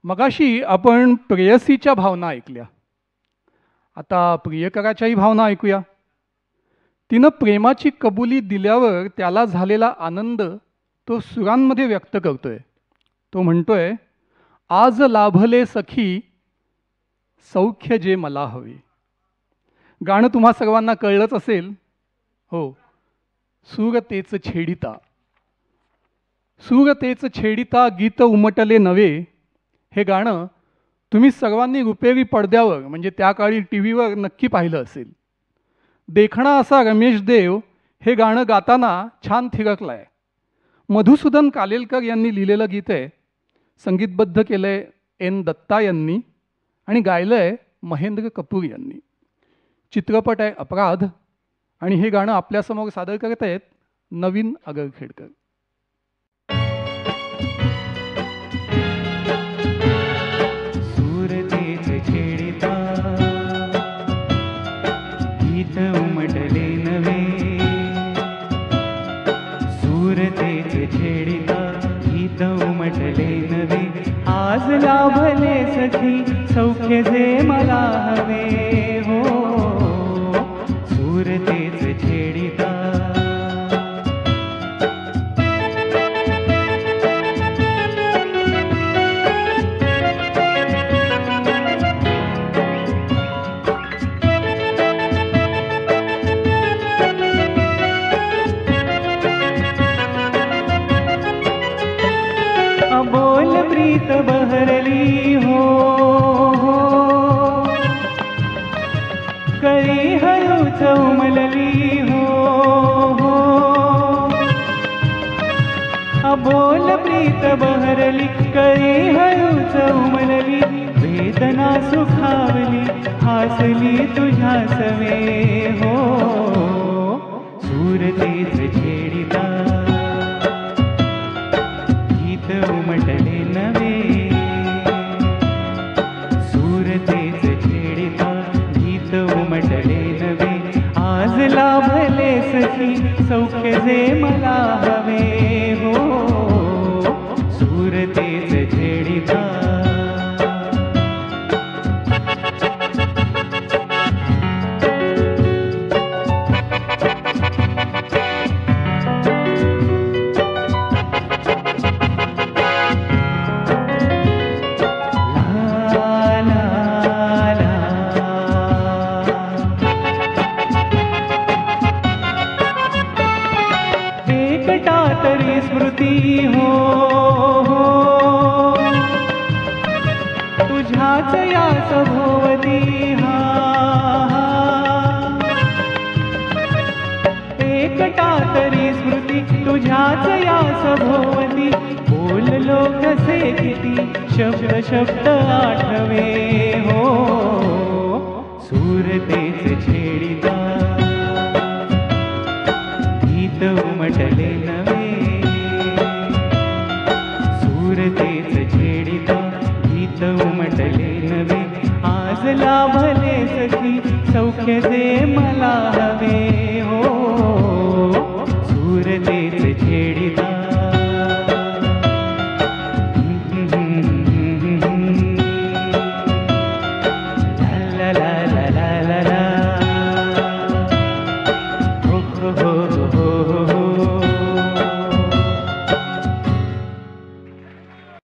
मगाशी आपण प्रेयसीच्या भावना ऐकल्या. आता प्रियकराच्याही भावना ऐकूया. तिनं प्रेमाची कबुली दिल्यावर त्याला झालेला आनंद तो सुरांमध्ये व्यक्त करतोय. तो म्हणतोय, आज लाभले सखी सौख्य जे मला हवे. गाणं तुम्हा सर्वांना कळलंच असेल. हो, सूरतेच छेडिता, सूरतेच छेडिता गीत उमटले नवे. हे गाणं तुम्ही सर्वांनी रुपेरी पडद्यावर म्हणजे त्या काळी टी व्हीवर नक्की पाहिलं असेल. देखणा असा रमेश देव हे गाणं गाताना छान थिरकला आहे. मधुसूदन कालेलकर यांनी लिहिलेलं गीत आहे. संगीतबद्ध केलं आहे एन दत्ता यांनी आणि गायलं आहे महेंद्र कपूर यांनी. चित्रपट आहे अपराध आणि हे गाणं आपल्यासमोर सादर करत आहेत नवीन आगरखेडकर. गीत उमटले नवे, सूरतेच छेडिता गीत उमटले नवे. आज लाभले सखी सौख्य जे मला हवे. हो, सूरतेच छेडिता. अबोल प्रीत बहरली हो, कळी हळूच उमलली हो. अबोल प्रीत बहरली कळी हळूच उमलली. वेदना सुखावली हासली तुझ्या सवे. हो, सूरतेच छेडिता गीत उमटले नवे, सूरतेच छेडिता गीत उमटले नवे. आज लाभले सखी सौख्य जे मला हवे. हो, सूरतेच छेडिता. तरी स्मृती हो, तुझ्याच या सभोवती. हा, एकटा तरी स्मृती तुझ्याच या सभोवती. बोललो कसे किती शब्द शब्द आठवे. हो, सूरतेच छेडिता गीत उमटले नवे, सूरतेच छेडिता गीत उमटले नवे. आज लाभले सखी सौख्य जे मला हवे.